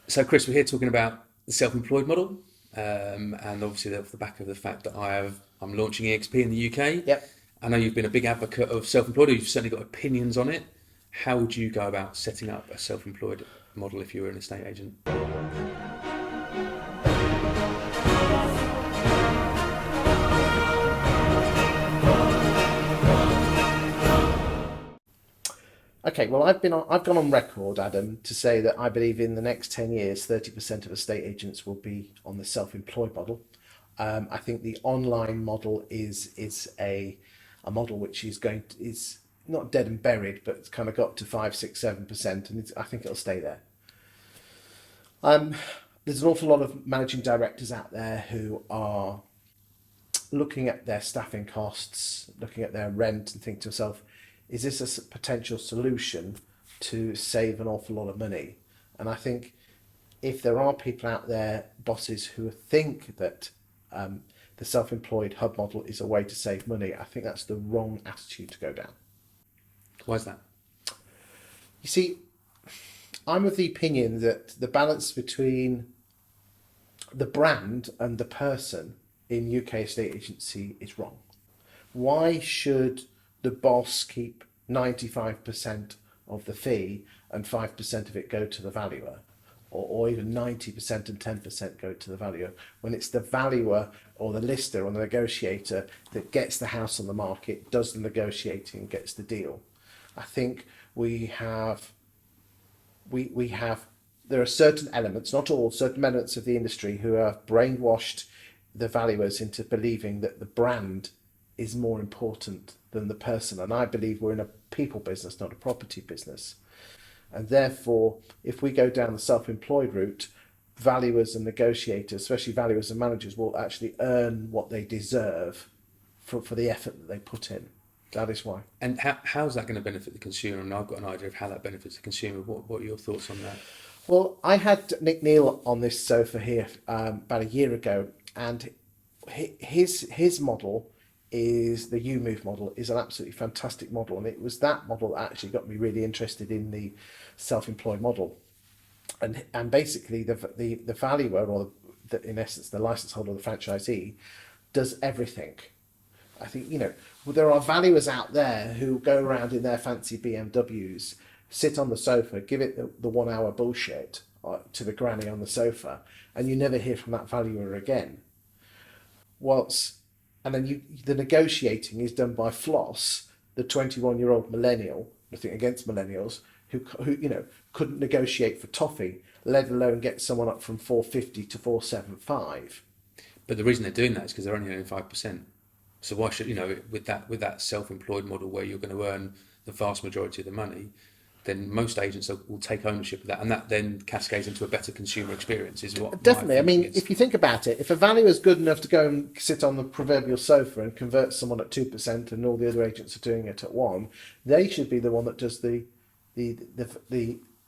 So, Chris, we're here talking about the self-employed model, and obviously off the back of the fact that I'm launching EXP in the UK. Yep. I know you've been a big advocate of self-employed. You've certainly got opinions on it. How would you go about setting up a self-employed model if you were an estate agent? Okay, well, I've gone on record, Adam, to say that I believe in the next 10 years, 30% of estate agents will be on the self-employed model. I think the online model is a model which is not dead and buried, but it's kind of got to 5, 6, 7%, and I think it'll stay there. Um, there's an awful lot of managing directors out there who are looking at their staffing costs, looking at their rent, and think to themselves, is this a potential solution to save an awful lot of money? And I think if there are people out there, bosses who think that the self-employed hub model is a way to save money, I think that's the wrong attitude to go down. Why is that? You see, I'm of the opinion that the balance between the brand and the person in UK estate agency is wrong. Why should the boss keep 95% of the fee and 5% of it go to the valuer? Or even 90% and 10% go to the valuer, when it's the valuer or the lister or the negotiator that gets the house on the market, does the negotiating, gets the deal. I think we have there are certain elements, not all, certain elements of the industry who have brainwashed the valuers into believing that the brand is more important than the person. And I believe we're in a people business, not a property business. And therefore, if we go down the self-employed route, valuers and negotiators, especially valuers and managers, will actually earn what they deserve for the effort that they put in. That is why. And how's that going to benefit the consumer? And I've got an idea of how that benefits the consumer. What are your thoughts on that? Well, I had Nick Neal on this sofa here about a year ago, and his model is the U Move model is an absolutely fantastic model, and it was that model that actually got me really interested in the self-employed model, and basically the valuer or in essence the license holder, the franchisee, does everything. I think, there are valuers out there who go around in their fancy BMWs, sit on the sofa, give it the 1 hour bullshit to the granny on the sofa, and you never hear from that valuer again. Whilst, and then the negotiating is done by Floss, the 21-year-old millennial, nothing against millennials, who couldn't negotiate for toffee, let alone get someone up from 450 to 475. But the reason they're doing that is because they're only earning 5%. So why should with that self-employed model where you're going to earn the vast majority of the money, then most agents will take ownership of that, and that then cascades into a better consumer experience. Is what my Definitely. I thinking mean, is. if you think about it, if a valuer is good enough to go and sit on the proverbial sofa and convert someone at 2%, and all the other agents are doing it at 1%, they should be the one that does the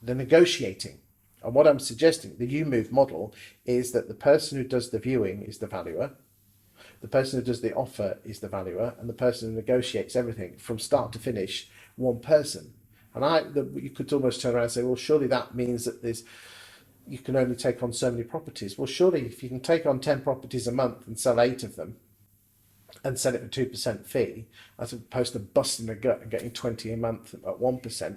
negotiating. And what I'm suggesting, the U Move model, is that the person who does the viewing is the valuer, the person who does the offer is the valuer, and the person who negotiates everything from start to finish, one person. And you could almost turn around and say, well, surely that means that you can only take on so many properties. Well, surely if you can take on 10 properties a month and sell 8 of them and sell it for 2% fee, as opposed to busting the gut and getting 20 a month at 1%,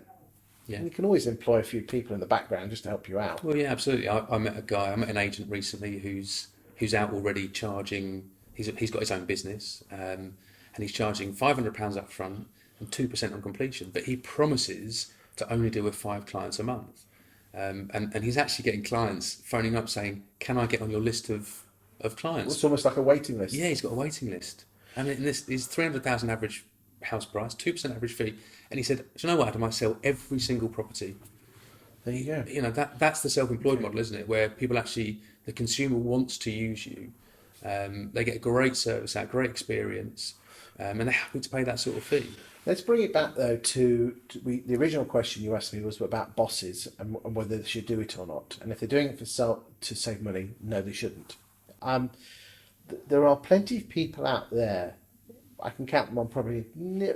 Yeah. you can always employ a few people in the background just to help you out. Well, yeah, absolutely. I met an agent recently who's out already charging. He's got his own business, and he's charging £500 up front and 2% on completion. But he promises to only deal with 5 clients a month, and he's actually getting clients phoning up saying, "Can I get on your list of It's clients?" almost like a waiting list. Yeah, he's got a waiting list, and this is 300,000 average house price, 2% average fee, and he said, "Do you know what, Adam? I sell every single property." There you go. That's the self-employed model, isn't it? Where people actually, the consumer wants to use you, they get a great service out, great experience, and they're happy to pay that sort of fee. Let's bring it back though the original question you asked me was about bosses and whether they should do it or not. And if they're doing it to save money, no, they shouldn't. There are plenty of people out there. I can count them on probably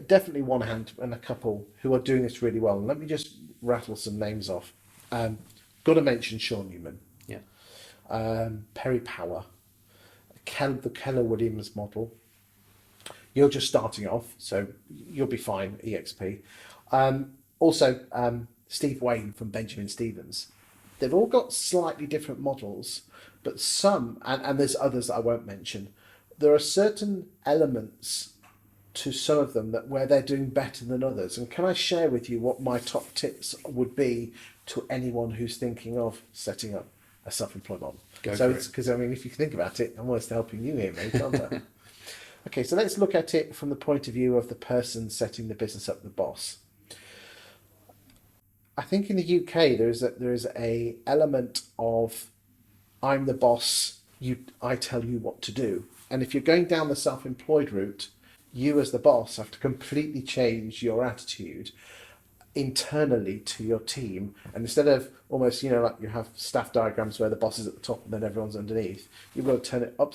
definitely one hand and a couple who are doing this really well. And let me just rattle some names off. Um, Got to mention Sean Newman, Yeah. Perry Power, the Keller Williams model. You're just starting off, so you'll be fine, EXP. Also, Steve Wayne from Benjamin Stevens. They've all got slightly different models, but some, and there's others that I won't mention, there are certain elements to some of them that where they're doing better than others. And can I share with you what my top tips would be to anyone who's thinking of setting up a self-employed model? Go So for it's it. because, I mean, if you think about it, I'm almost helping you here, mate, aren't I? Okay, so let's look at it from the point of view of the person setting the business up, the boss. I think in the UK there is a element of I'm the boss, I tell you what to do. And if you're going down the self-employed route, you as the boss have to completely change your attitude internally to your team. And instead of almost, like you have staff diagrams where the boss is at the top and then everyone's underneath, you've got to turn it up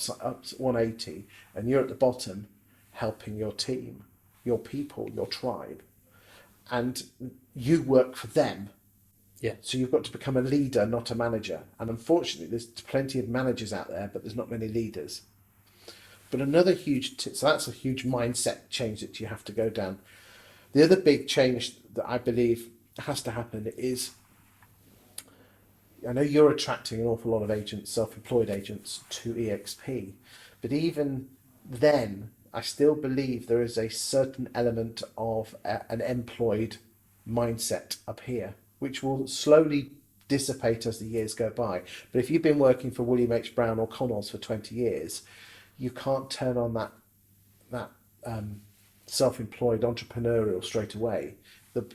180 and you're at the bottom helping your team, your people, your tribe. And you work for them. Yeah. So you've got to become a leader, not a manager. And unfortunately, there's plenty of managers out there, but there's not many leaders. But another so that's a huge mindset change that you have to go down. The other big change that I believe has to happen is, I know you're attracting an awful lot of agents, self-employed agents, to EXP, but even then, I still believe there is a certain element of an employed mindset up here, which will slowly dissipate as the years go by. But if you've been working for William H. Brown or Connells for 20 years, you can't turn on that self-employed entrepreneurial straight away.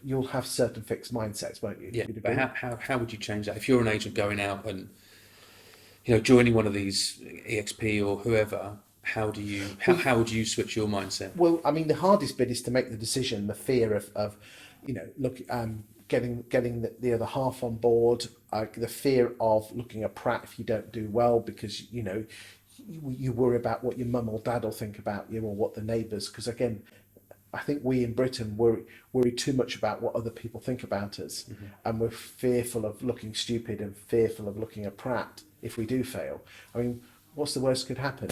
You'll have certain fixed mindsets, won't you? Yeah. You'd But agree? how would you change that if you're an agent going out and joining one of these EXP or whoever? How do you how would you switch your mindset? Well, I mean, the hardest bit is to make the decision. The fear of getting the other half on board. The fear of looking a prat if you don't do well, because you worry about what your mum or dad will think about you, or what the neighbours. Because again, I think we in Britain worry too much about what other people think about us, and we're fearful of looking stupid and fearful of looking a prat if we do fail. I mean, what's the worst could happen?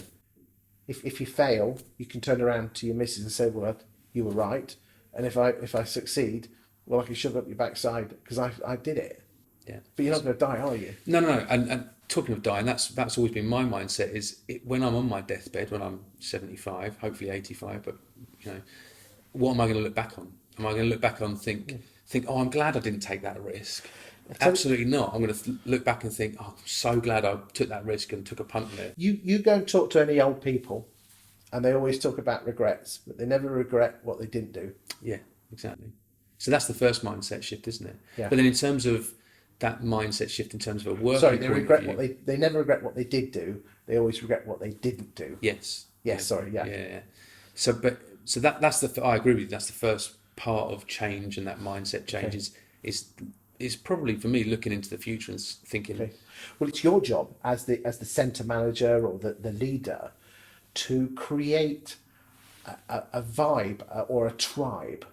If you fail, you can turn around to your missus and say, "Well, you were right," and if I succeed, well, I can shove it up your backside because I did it. Yeah. But you're not going to die, are you? No. And talking of dying, that's always been my mindset. When I'm on my deathbed, when I'm 75, hopefully 85, but what am I going to look back on? Am I going to look back on think, oh, I'm glad I didn't take that risk? Absolutely not. I'm going to look back and think, oh, I'm so glad I took that risk and took a punt on it. You go and talk to any old people, and they always talk about regrets, but they never regret what they didn't do. Yeah, exactly. So that's the first mindset shift, isn't it? Yeah. But then in terms of that mindset shift, in terms of a working Sorry, they point of regret view, they never regret what they did do. They always regret what they didn't do. yes. Yes, sorry, yeah. Yeah. So that's I agree with you. That's the first part of change, and that mindset change is probably for me looking into the future and thinking, Okay. Well, it's your job as the centre manager or the leader to create a vibe or a tribe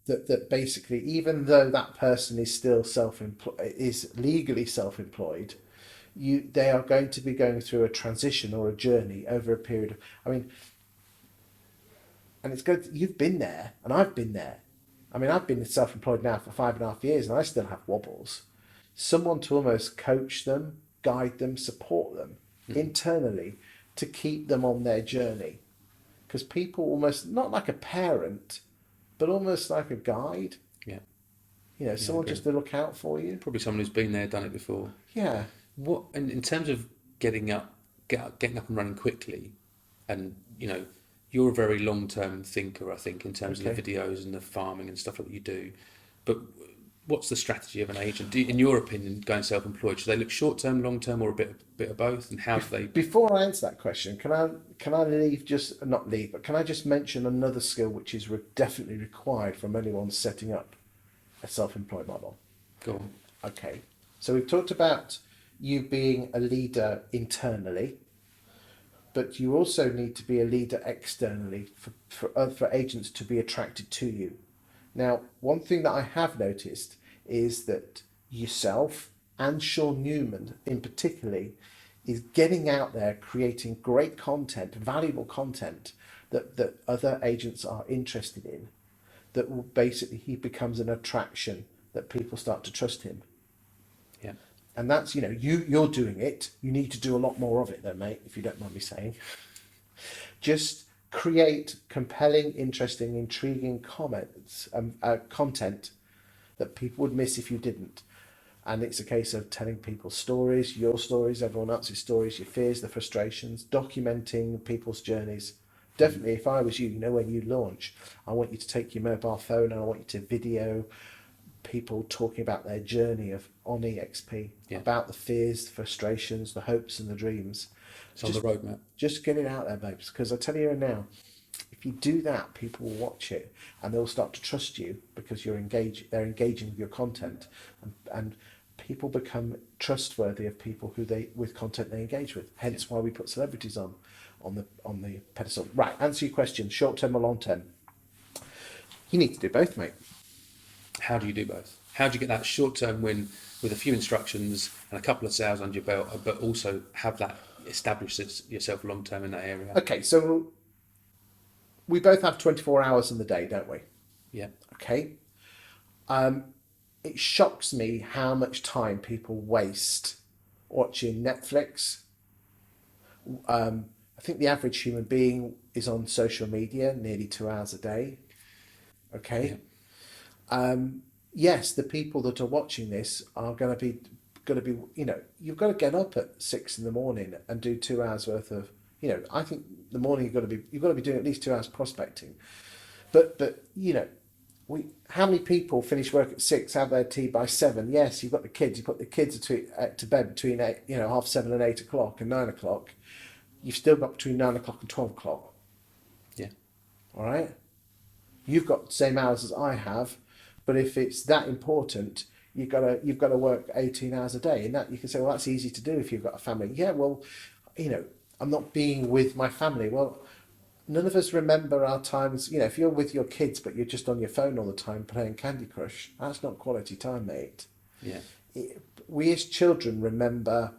that basically, even though that person is still is legally self-employed, they are going to be going through a transition or a journey over a period of, I mean, and it's good. You've been there, and I've been there. I mean, I've been self-employed now for 5.5 years, and I still have wobbles. Someone to almost coach them, guide them, support them internally to keep them on their journey. Because people almost, not like a parent, but almost like a guide. yeah, Someone just to look out for you. probably someone who's been there, done it before. Yeah. What and in terms of getting up and running quickly, and you're a very long-term thinker, I think, in terms of the videos and the farming and stuff like that you do. But what's the strategy of an agent? In your opinion, going self-employed, should they look short-term, long-term, or a bit of both? And how do they? Before I answer that question, can I not leave, but can I just mention another skill which is definitely required from anyone setting up a self-employed model? Go on. Okay, so we've talked about you being a leader internally, but you also need to be a leader externally for agents to be attracted to you. Now, one thing that I have noticed is that yourself and Sean Newman in particularly is getting out there, creating great content, valuable content that other agents are interested in, that will basically, he becomes an attraction that people start to trust him. Yeah. And that's, you're doing it. You need to do a lot more of it though, mate, if you don't mind me saying. Just create compelling, interesting, intriguing content that people would miss if you didn't. And it's a case of telling people stories, your stories, everyone else's stories, your fears, the frustrations, documenting people's journeys. Definitely, if I was you, when you launch, I want you to take your mobile phone and I want you to video people talking about their journey on EXP, about the fears, the frustrations, the hopes and the dreams. It's on the roadmap. Just get it out there, babes, because I tell you now, if you do that, people will watch it and they'll start to trust you because they're engaging with your content, and people become trustworthy of people with content they engage with. Hence why we put celebrities on the pedestal. Right, answer your question, short term or long term. You need to do both, mate. How do you do both? How do you get that short term win with a few instructions and a couple of sales under your belt, but also have that establish yourself long term in that area? Okay, so we both have 24 hours in the day, don't we? Yeah. Okay. It shocks me how much time people waste watching Netflix. I think the average human being is on social media nearly 2 hours a day. Okay. Yeah. Yes, the people that are watching this are going to be, you've got to get up at 6 a.m. and do 2 hours worth of, I think the morning you've got to be doing at least 2 hours prospecting. But how many people finish work at 6, have their tea by 7? Yes, you've got the kids. You put the kids to bed between 7:30 and 8 o'clock and 9 o'clock. You've still got between 9 o'clock and 12 o'clock. Yeah. All right. You've got the same hours as I have, but if it's that important, you've got to work 18 hours a day, and that you can say, well, that's easy to do if you've got a family. Yeah, well, I'm not being with my family. Well, none of us remember our times. If you're with your kids but you're just on your phone all the time playing Candy Crush, that's not quality time, mate. Yeah. We as children remember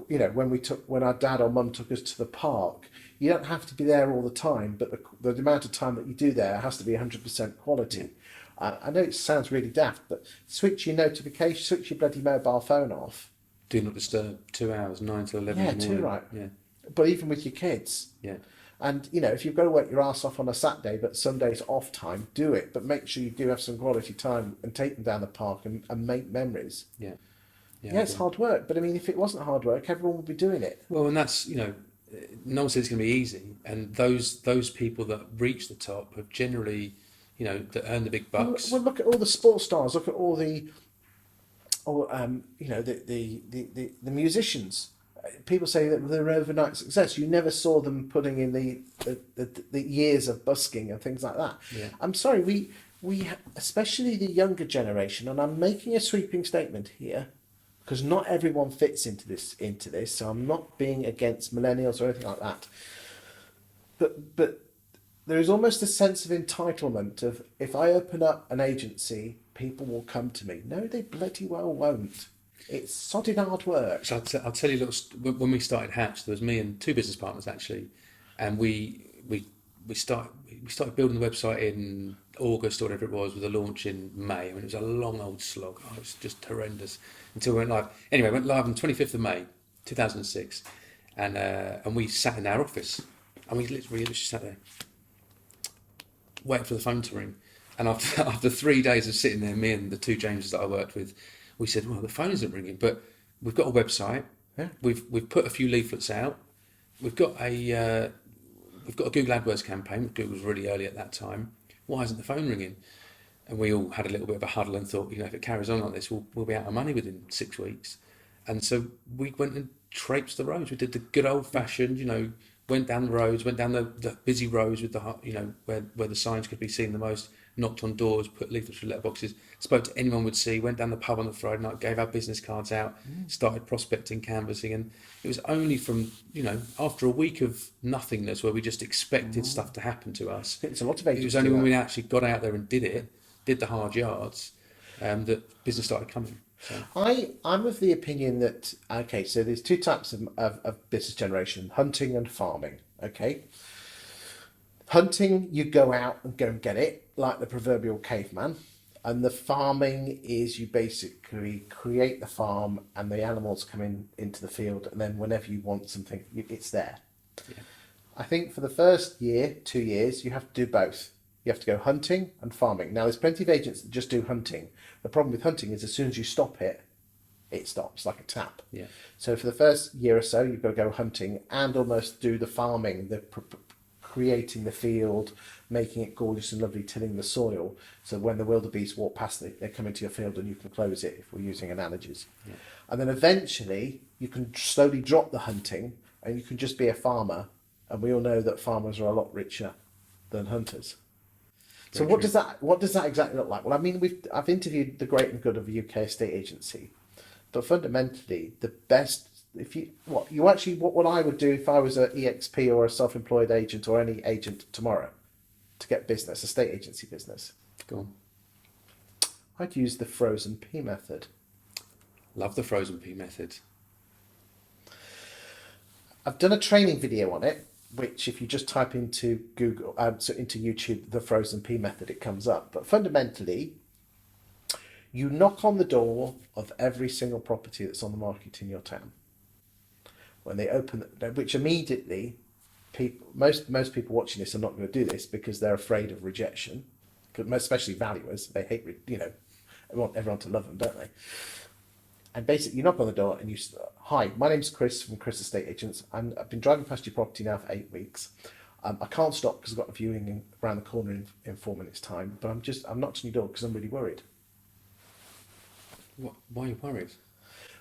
when our dad or mum took us to the park. You don't have to be there all the time, but the amount of time that you do there has to be 100% quality. I know it sounds really daft, but switch your bloody mobile phone off. Do not disturb, 2 hours, 9 till 11 in the morning. Too right. Yeah. But even with your kids. Yeah. And, if you've got to work your ass off on a Saturday, but Sunday's off time, do it. But make sure you do have some quality time and take them down the park and make memories. Yeah. Yeah, it's hard work. But, if it wasn't hard work, everyone would be doing it. Well, and that's, no one says it's going to be easy. And those people that reach the top have generally, that earn the big bucks. Well, look at all the sports stars. Look at all the musicians. People say that they're overnight success. You never saw them putting in the years of busking and things like that. Yeah. I'm sorry, we especially the younger generation, and I'm making a sweeping statement here because not everyone fits into this. So I'm not being against millennials or anything like that. But there is almost a sense of entitlement of, if I open up an agency, people will come to me. No, they bloody well won't. It's sodded hard work. So I'll tell you a little. When we started Hatch, there was me and 2 business partners actually, and we started building the website in August or whatever it was, with a launch in May. It was a long old slog. It was just horrendous until we went live. Anyway, went live on 25th of May, 2006, and we sat in our office, and we literally just sat there, waiting for the phone to ring. And after 3 days of sitting there, me and the 2 Jameses that I worked with, we said, well, the phone isn't ringing, but we've got a website. Yeah. We've put a few leaflets out. We've got a Google AdWords campaign. Google was really early at that time. Why isn't the phone ringing? And we all had a little bit of a huddle and thought, if it carries on like this, we'll be out of money within 6 weeks. And so we went and traipsed the roads. We did the good old fashioned, went down the roads, went down the busy roads with where the signs could be seen the most, knocked on doors, put leaflets through letterboxes, spoke to anyone we'd see, went down the pub on the Friday night, gave our business cards out, started prospecting, canvassing, and it was only from, after a week of nothingness where we just expected stuff to happen to us. It's a lot of agents. It was only when we actually got out there and did the hard yards, that business started coming. So I'm of the opinion that, okay, so there's two types of business generation, hunting and farming. Okay. Hunting, you go out and go and get it, like the proverbial caveman. And the farming is you basically create the farm and the animals come into the field, and then whenever you want something, it's there. yeah, I think for the first year, 2 years, you have to do both. You have to go hunting and farming. Now, there's plenty of agents that just do hunting. The problem with hunting is as soon as you stop it, it stops like a tap. yeah, So for the first year or so, you've got to go hunting and almost do the farming, creating the field, making it gorgeous and lovely, tilling the soil. So when the wildebeest walk past, they come into your field and you can close it if we're using analogies. yeah. And then eventually you can slowly drop the hunting and you can just be a farmer. And we all know that farmers are a lot richer than hunters. So Very true. what does that exactly look like? Well, I mean, I've interviewed the great and good of a UK estate agency, but fundamentally the best, if you what I would do if I was an EXP or a self-employed agent or any agent tomorrow to get business, estate agency business, Go on. I'd use the frozen pea method. Love the frozen pea method. I've done a training video on it, which if you just type into Google, so into YouTube, the frozen pea method, it comes up. But fundamentally, you knock on the door of every single property that's on the market in your town. When they open, which immediately, most people watching this are not going to do this because they're afraid of rejection, especially valuers. They hate, they want everyone to love them, don't they? And basically, you knock on the door and you say, "Hi, my name's Chris from Chris Estate Agents, and I've been driving past your property now for 8 weeks. I can't stop because I've got a viewing around the corner in 4 minutes' time. But I'm knocking on your door because I'm really worried. Why are you worried?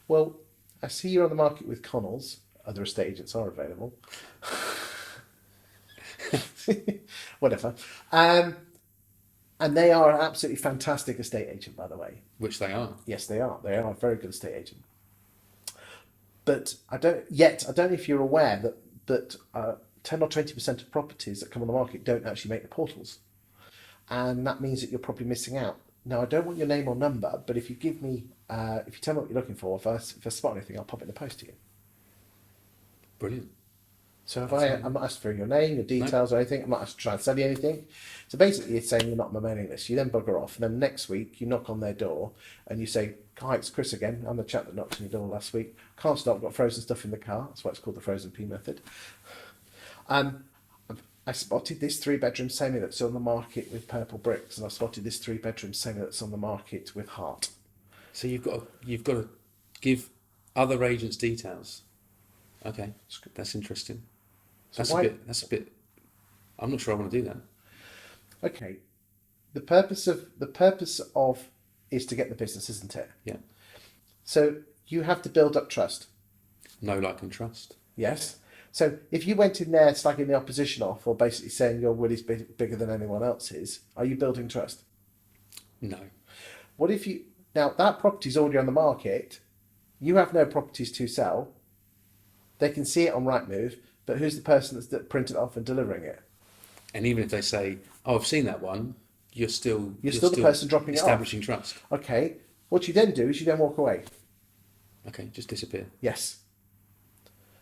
Well, I see you're on the market with Connells. Other estate agents are available. Whatever. And they are an absolutely fantastic estate agent, by the way. Which they are. Yes, they are. They are a very good estate agent. But I don't know if you're aware that 10 or 20% of properties that come on the market don't actually make the portals. And that means that you're probably missing out. Now, I don't want your name or number, but if you give me, if you tell me what you're looking for, if I spot anything, I'll pop it in the post to you. Brilliant. So I'm not asked for your name, your details, or anything. I'm not asked to try and sell you anything. So basically, it's saying you're not on my mailing list. You then bugger off, and then next week you knock on their door and you say, "Hi, it's Chris again. I'm the chap that knocked on your door last week. Can't stop. Got frozen stuff in the car." That's why it's called the frozen pea method. I spotted this 3-bedroom semi that's on the market with purple bricks, and I spotted this 3-bedroom semi that's on the market with heart. So you've got to give other agents details. Okay, that's interesting. That's a bit. I'm not sure I want to do that. Okay, the purpose of is to get the business, isn't it? Yeah. So you have to build up trust. Know, like, and trust. Yes. So if you went in there slagging the opposition off, or basically saying your will is bigger than anyone else's, are you building trust? No. What if now that property's already on the market, you have no properties to sell, they can see it on Rightmove, but who's the person that's printed it off and delivering it? And even if they say, "Oh, I've seen that one," you're still the person dropping it off. establishing trust. Okay. What you then do is you then walk away. Okay, just disappear. Yes.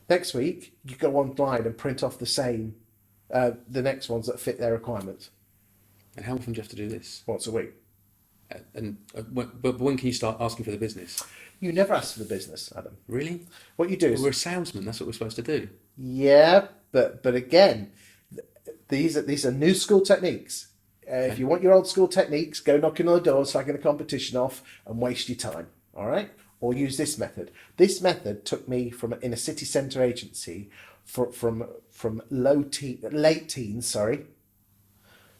Next week, you go online and print off the same, the next ones that fit their requirements. And how often do you have to do this? Once a week. But when can you start asking for the business? You never ask for the business, Adam. Really? What you do is We're a salesman. That's what we're supposed to do. yeah, but again, these are new school techniques. If you want your old school techniques, go knocking on the door, slagging the competition off, and waste your time. All right, or use this method. This method took me in a city centre agency from late teens, sorry,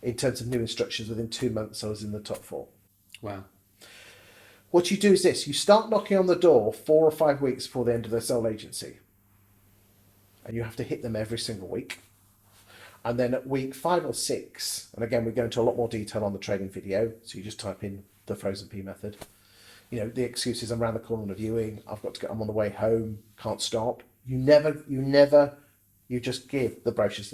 in terms of new instructions. Within 2 months, I was in the top 4. Wow. What you do is this: you start knocking on the door 4 or 5 weeks before the end of their sole agency, and you have to hit them every single week. And then at week 5 or 6, and again we go into a lot more detail on the training video, so you just type in the frozen pea method. You know, the excuses: I'm around the corner on a viewing, I'm on the way home, can't stop. You just give the brochures.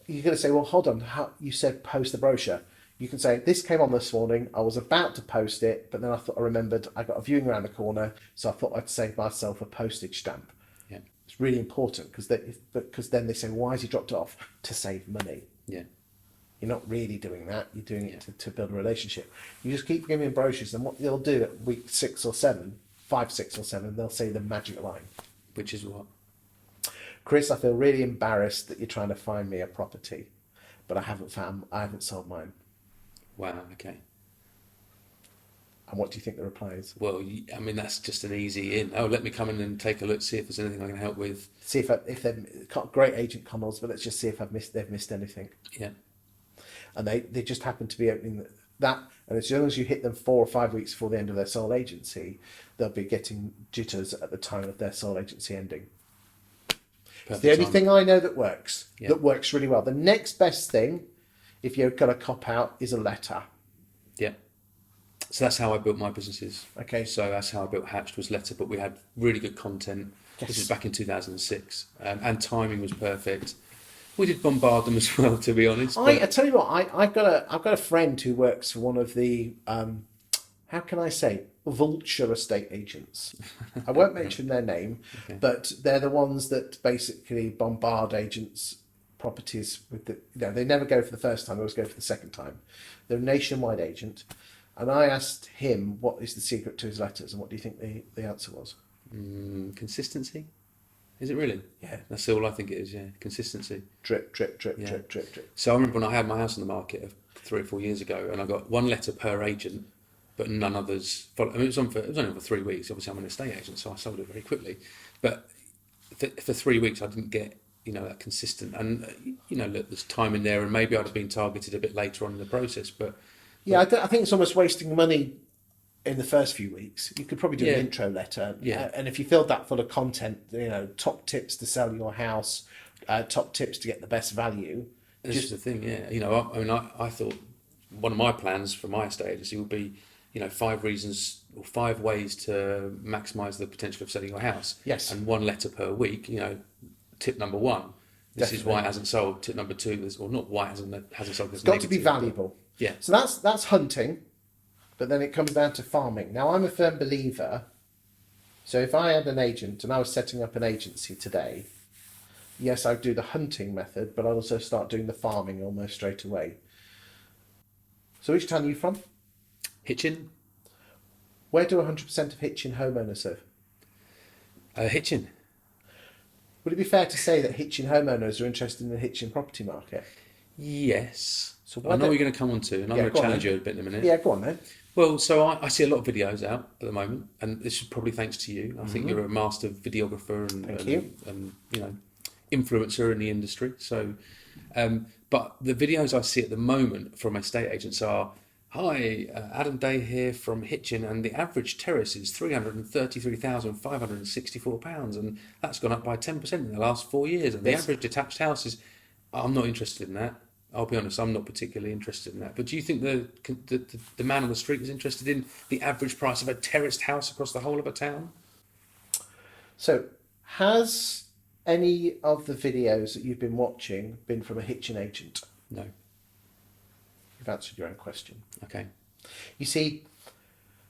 You're going to say, well, hold on, you said post the brochure. You can say, this came on this morning, I was about to post it, but then I remembered I got a viewing around the corner, so I thought I'd save myself a postage stamp. Yeah. It's really important because then they say, why has he dropped it off? To save money. Yeah. You're not really doing that. You're doing it to build a relationship. You just keep giving them brochures, and what they'll do at week 6 or 7, 5, 6 or 7, they'll say the magic line. Which is what? Chris, I feel really embarrassed that you're trying to find me a property, but I haven't sold mine. Wow. Okay. And what do you think the reply is? Well, I mean, that's just an easy in. Oh, let me come in and take a look, see if there's anything I can help with. See if they've got great agent comments, but let's just see if they've missed anything. Yeah. And they just happen to be opening that, and as long as you hit them 4 or 5 weeks before the end of their sole agency, they'll be getting jitters at the time of their sole agency ending. It's the only thing I know that works really well. The next best thing, if you've got a cop out, is a letter. Yeah. So that's how I built my businesses. Okay. So that's how I built Hatched, was letter, but we had really good content. Yes. This was back in 2006, and timing was perfect. We did bombard them as well, to be honest. I tell you what, I've got a friend who works for one of the how can I say, vulture estate agents. I won't mention their name, Okay. but they're the ones that basically bombard agents' properties with they never go for the first time, they always go for the second time. They're a nationwide agent. And I asked him what is the secret to his letters, and what do you think the answer was? Consistency? Is it really? Yeah. That's all I think it is, yeah. Consistency. Drip, drip, drip, Yeah. drip, drip, drip. So I remember when I had my house on the market 3 or 4 years ago, and I got one letter per agent, but none others followed. I mean, it was only for 3 weeks. Obviously, I'm an estate agent, so I sold it very quickly. But for 3 weeks, I didn't get, that consistent. And, look, there's time in there, and maybe I'd have been targeted a bit later on in the process. But Yeah, I think it's almost wasting money in the first few weeks. You could probably do an intro letter. Yeah. And if you filled that full of content, top tips to sell your house, top tips to get the best value. this is the thing, yeah. I thought one of my plans for my estate agency would be, 5 reasons or 5 ways to maximise the potential of selling your house. Yes. And 1 letter per week, tip number 1. This is why it hasn't sold. Tip number 2, or not why it hasn't sold. It's got to be valuable. Yeah. So that's hunting, but then it comes down to farming. Now, I'm a firm believer. So if I had an agent and I was setting up an agency today, yes, I'd do the hunting method, but I'd also start doing the farming almost straight away. So which town are you from? Hitchin? Where do 100% of Hitchin homeowners live? Hitchin. Would it be fair to say that Hitchin homeowners are interested in the Hitchin property market? Yes. So I know what you're going to come on to, and I'm going to challenge you a bit in a minute. Yeah, go on then. Well, so I see a lot of videos out at the moment, and this is probably thanks to you. I think you're a master videographer and influencer in the industry. So, but the videos I see at the moment from estate agents are, hi, Adam Day here from Hitchin, and the average terrace is £333,564, and that's gone up by 10% in the last 4 years. And the average detached house is, I'm not interested in that. I'll be honest, I'm not particularly interested in that. But do you think the man on the street is interested in the average price of a terraced house across the whole of a town? So, has any of the videos that you've been watching been from a Hitchin agent? No. You've answered your own question. Okay. You see,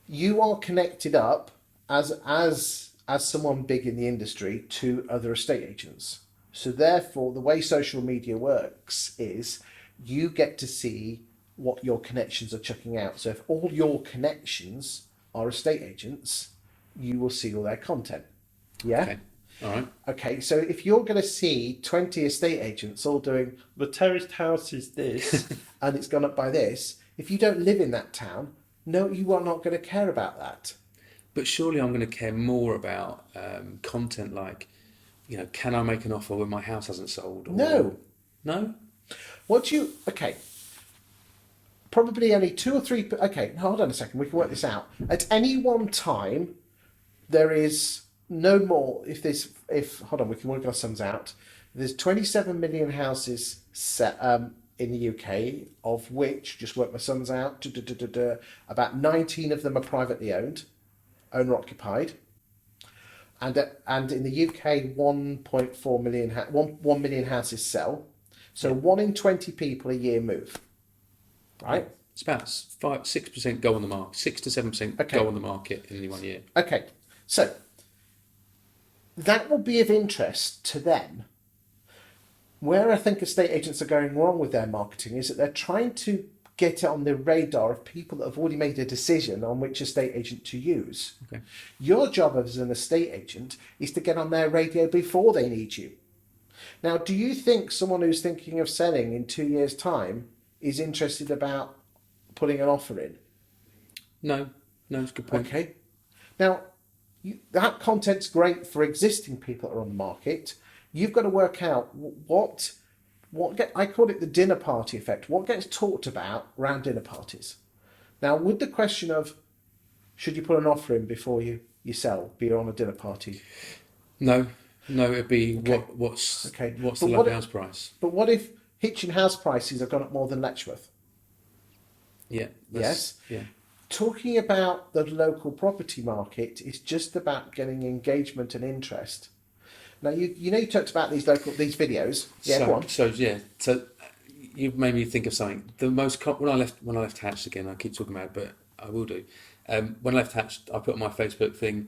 you are connected up as someone big in the industry to other estate agents. So therefore, the way social media works is you get to see what your connections are chucking out. So if all your connections are estate agents, you will see all their content. Yeah? Okay. All right. Okay, so if you're going to see 20 estate agents all doing, the terraced house is this, and it's gone up by this, if you don't live in that town, no, you are not going to care about that. But surely I'm going to care more about content like, can I make an offer when my house hasn't sold? Or... No. No? Okay. Probably only 2 or 3, okay, hold on a second, we can work this out. At any one time, there is no more, hold on, we can work our sums out. There's 27 million houses set in the UK, of which, just work my sums out, about 19 of them are privately owned, owner occupied. And in the UK, 1.4 million, 1 million houses sell. So 1 in 20 people a year move. right? It's about 6% go on the market, 6 to 7% Okay. go on the market in any 1 year. Okay, so that will be of interest to them. Where I think estate agents are going wrong with their marketing is that they're trying to get it on the radar of people that have already made a decision on which estate agent to use. Okay. Your job as an estate agent is to get on their radio before they need you. Now, do you think someone who's thinking of selling in 2 years' time is interested about putting an offer in? No, it's a good point. Okay. Now, that content's great for existing people that are on the market. You've got to work out I call it the dinner party effect. What gets talked about around dinner parties? Now, would the question of should you put an offer in before you sell be on a dinner party? No, it'd be Okay. what's Okay. what's But the what local if- house price? But what if Hitchin house prices have gone up more than Letchworth? Yeah. Yes. Yeah. Talking about the local property market is just about getting engagement and interest. Now, you talked about these videos. Yeah, go on. So you've made me think of something. When I left Hatch again, I keep talking about it, but I will do. When I left Hatch, I put on my Facebook thing.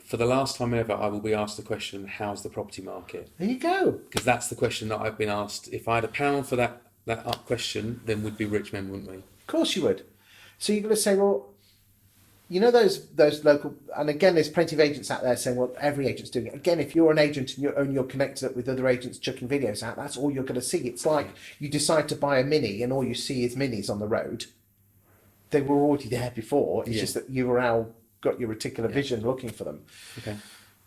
For the last time ever, I will be asked the question, "How's the property market?" There you go. Because that's the question that I've been asked. If I had £1 for that up question, then we'd be rich men, wouldn't we? Of course you would. So you're going to say, well, you know those local, and again, there's plenty of agents out there saying, well, every agent's doing it. Again, if you're an agent and you're connected up with other agents chucking videos out, that's all you're going to see. It's like you decide to buy a Mini and all you see is Minis on the road. They were already there before. It's just that you were now got your reticular vision looking for them. Okay.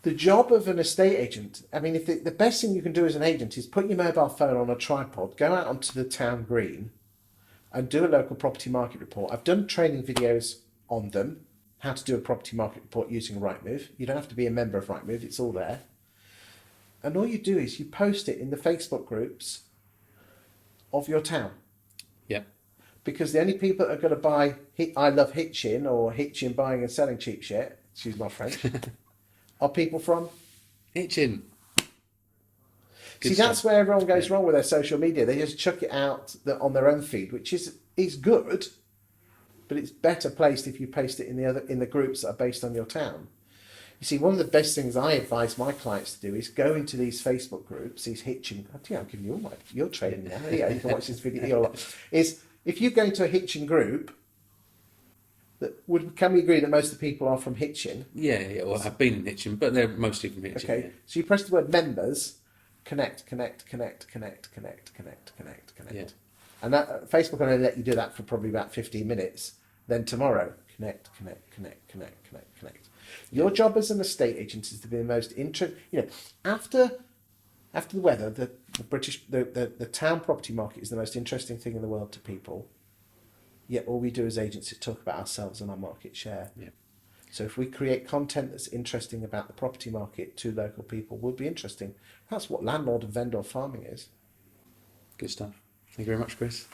The job of an estate agent, I mean, if the best thing you can do as an agent is put your mobile phone on a tripod, go out onto the town green and do a local property market report. I've done training videos on them, how to do a property market report using Rightmove. You don't have to be a member of Rightmove, it's all there. And all you do is you post it in the Facebook groups of your town. Yeah. Because the only people that are going to buy I Love Hitchin or Hitchin Buying and Selling Cheap Shit, excuse my French, are people from Hitchin. See, that's where everyone goes wrong with their social media. They just chuck it out on their own feed, which is good, but it's better placed if you post it in the groups that are based on your town. You see, one of the best things I advise my clients to do is go into these Facebook groups, these Hitchin. I think I'm giving you all your training now. Yeah, you can watch this video. Is if you go into a Hitchin group, can we agree that most of the people are from Hitchin? Yeah. Well, I've been in Hitchin, but they're mostly from Hitchin. Okay, Yeah. so you press the word members, connect. Yeah. And that Facebook will only let you do that for probably about 15 minutes. Then tomorrow, connect. Your job as an estate agent is to be the most after the weather, the town property market is the most interesting thing in the world to people. Yet all we do as agents is talk about ourselves and our market share. Yeah. So if we create content that's interesting about the property market to local people, would be interesting. That's what landlord and vendor farming is. Good stuff. Thank you very much, Chris.